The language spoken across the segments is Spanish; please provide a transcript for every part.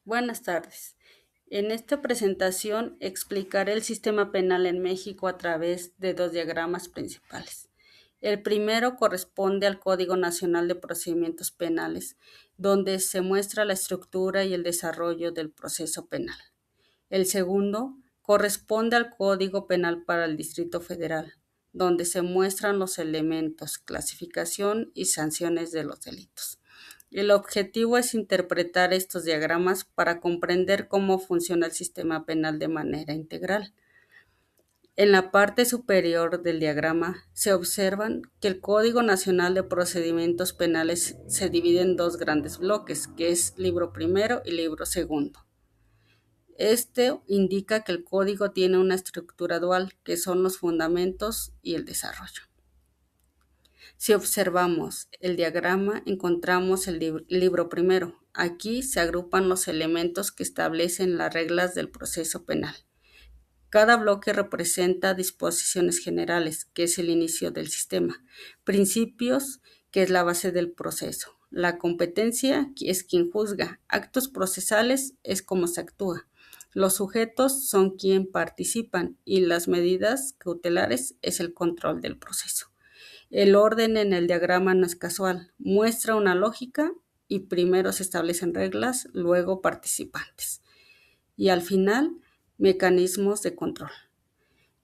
Buenas tardes. En esta presentación explicaré el sistema penal en México a través de dos diagramas principales. El primero corresponde al Código Nacional de Procedimientos Penales, donde se muestra la estructura y el desarrollo del proceso penal. El segundo corresponde al Código Penal para el Distrito Federal, donde se muestran los elementos, clasificación y sanciones de los delitos. El objetivo es interpretar estos diagramas para comprender cómo funciona el sistema penal de manera integral. En la parte superior del diagrama se observan que el Código Nacional de Procedimientos Penales se divide en dos grandes bloques, que es libro primero y libro segundo. Este indica que el código tiene una estructura dual, que son los fundamentos y el desarrollo. Si observamos el diagrama, encontramos el libro primero. Aquí se agrupan los elementos que establecen las reglas del proceso penal. Cada bloque representa disposiciones generales, que es el inicio del sistema, principios, que es la base del proceso, la competencia, que es quien juzga, actos procesales, es cómo se actúa, los sujetos son quien participan y las medidas cautelares es el control del proceso. El orden en el diagrama no es casual, muestra una lógica y primero se establecen reglas, luego participantes. Y al final, mecanismos de control.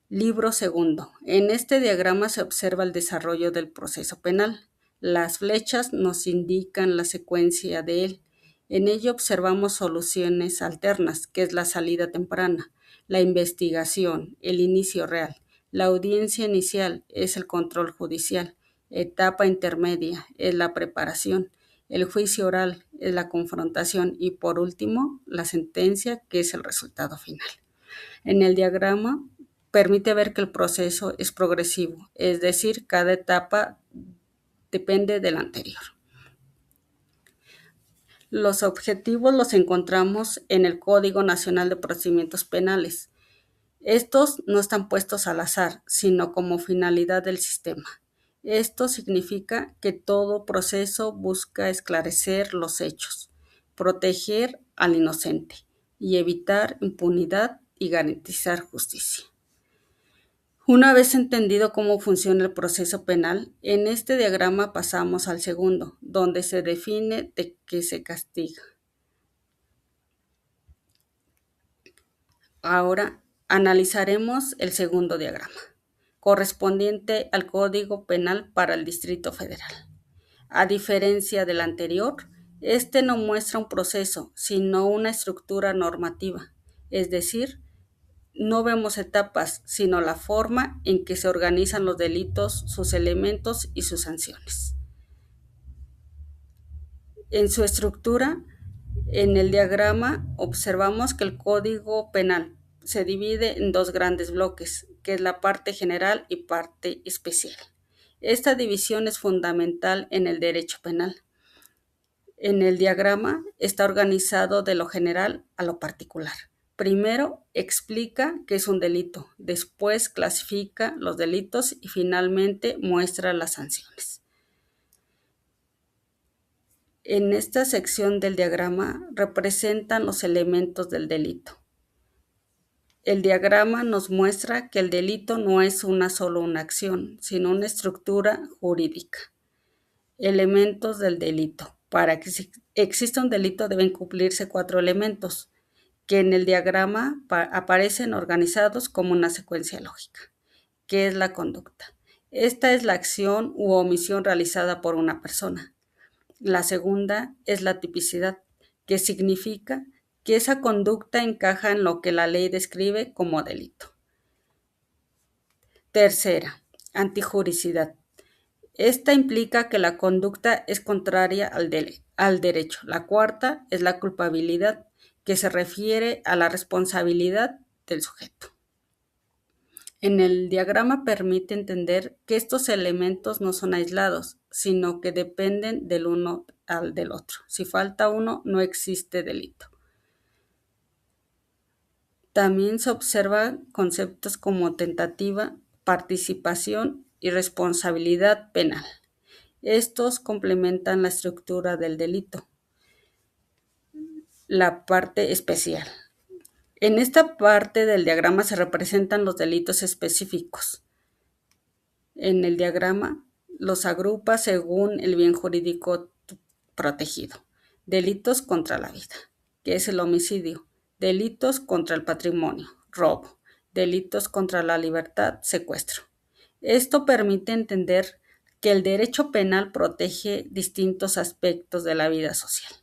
Libro segundo. En este diagrama se observa el desarrollo del proceso penal. Las flechas nos indican la secuencia de él. En ello observamos soluciones alternas, que es la salida temprana, la investigación, el inicio real. La audiencia inicial es el control judicial. Etapa intermedia es la preparación. El juicio oral es la confrontación y por último la sentencia, que es el resultado final. En el diagrama permite ver que el proceso es progresivo, es decir, cada etapa depende de la anterior. Los objetivos los encontramos en el Código Nacional de Procedimientos Penales. Estos no están puestos al azar, sino como finalidad del sistema. Esto significa que todo proceso busca esclarecer los hechos, proteger al inocente y evitar impunidad y garantizar justicia. Una vez entendido cómo funciona el proceso penal, en este diagrama pasamos al segundo, donde se define de qué se castiga. Ahora analizaremos el segundo diagrama, correspondiente al Código Penal para el Distrito Federal. A diferencia del anterior, este no muestra un proceso, sino una estructura normativa, es decir, no vemos etapas, sino la forma en que se organizan los delitos, sus elementos y sus sanciones. En su estructura, en el diagrama, observamos que el Código Penal se divide en dos grandes bloques, que es la parte general y parte especial. Esta división es fundamental en el derecho penal. En el diagrama está organizado de lo general a lo particular. Primero explica qué es un delito, después clasifica los delitos y finalmente muestra las sanciones. En esta sección del diagrama representan los elementos del delito. El diagrama nos muestra que el delito no es solo una acción, sino una estructura jurídica. Elementos del delito. Para que exista un delito deben cumplirse 4 elementos, que en el diagrama aparecen organizados como una secuencia lógica. ¿Qué es la conducta? Esta es la acción u omisión realizada por una persona. La segunda es la tipicidad, que significa que esa conducta encaja en lo que la ley describe como delito. Tercera, antijuricidad. Esta implica que la conducta es contraria al derecho. La cuarta es la culpabilidad, que se refiere a la responsabilidad del sujeto. En el diagrama permite entender que estos elementos no son aislados, sino que dependen del uno al del otro. Si falta uno, no existe delito. También se observan conceptos como tentativa, participación y responsabilidad penal. Estos complementan la estructura del delito. la parte especial. En esta parte del diagrama se representan los delitos específicos. En el diagrama los agrupa según el bien jurídico protegido. Delitos contra la vida, que es el homicidio. Delitos contra el patrimonio, robo. Delitos contra la libertad, secuestro. Esto permite entender que el derecho penal protege distintos aspectos de la vida social.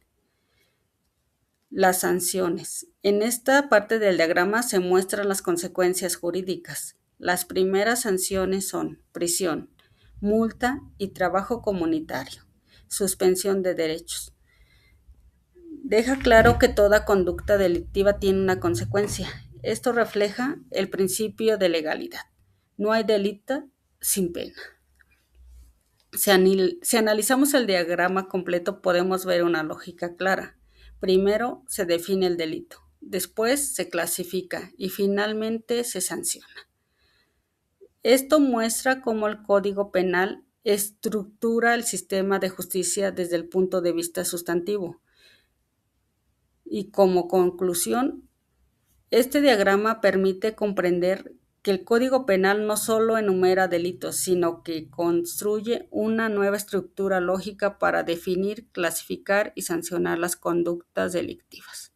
Las sanciones. En esta parte del diagrama se muestran las consecuencias jurídicas. Las primeras sanciones son prisión, multa y trabajo comunitario, suspensión de derechos. Deja claro que toda conducta delictiva tiene una consecuencia. Esto refleja el principio de legalidad. No hay delito sin pena. Si analizamos el diagrama completo, podemos ver una lógica clara. Primero se define el delito, después se clasifica y finalmente se sanciona. Esto muestra cómo el Código Penal estructura el sistema de justicia desde el punto de vista sustantivo. Y como conclusión, este diagrama permite comprender que el Código Penal no solo enumera delitos, sino que construye una nueva estructura lógica para definir, clasificar y sancionar las conductas delictivas.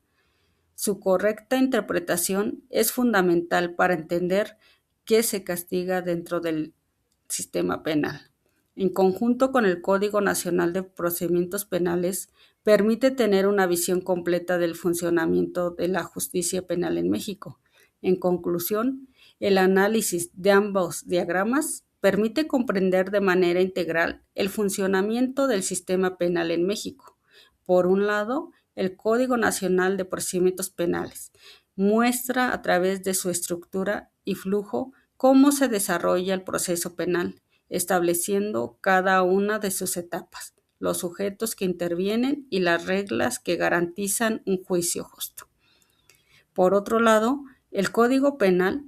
Su correcta interpretación es fundamental para entender qué se castiga dentro del sistema penal. En conjunto con el Código Nacional de Procedimientos Penales, permite tener una visión completa del funcionamiento de la justicia penal en México. En conclusión, el análisis de ambos diagramas permite comprender de manera integral el funcionamiento del sistema penal en México. Por un lado, el Código Nacional de Procedimientos Penales muestra a través de su estructura y flujo cómo se desarrolla el proceso penal, estableciendo cada una de sus etapas, los sujetos que intervienen y las reglas que garantizan un juicio justo. Por otro lado, el Código Penal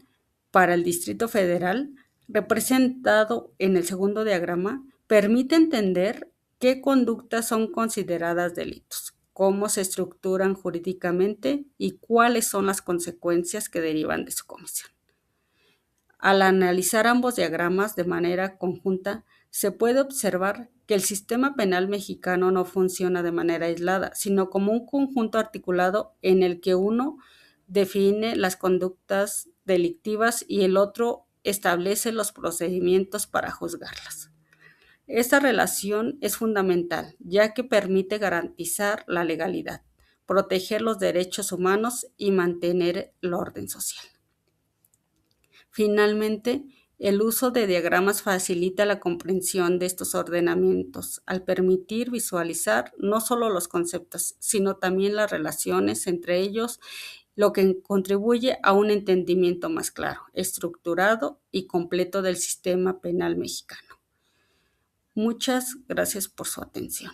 para el Distrito Federal, representado en el segundo diagrama, permite entender qué conductas son consideradas delitos, cómo se estructuran jurídicamente y cuáles son las consecuencias que derivan de su comisión. Al analizar ambos diagramas de manera conjunta, se puede observar que el sistema penal mexicano no funciona de manera aislada, sino como un conjunto articulado en el que uno define las conductas delictivas y el otro establece los procedimientos para juzgarlas. Esta relación es fundamental, ya que permite garantizar la legalidad, proteger los derechos humanos y mantener el orden social. Finalmente, el uso de diagramas facilita la comprensión de estos ordenamientos al permitir visualizar no solo los conceptos, sino también las relaciones entre ellos, lo que contribuye a un entendimiento más claro, estructurado y completo del sistema penal mexicano. Muchas gracias por su atención.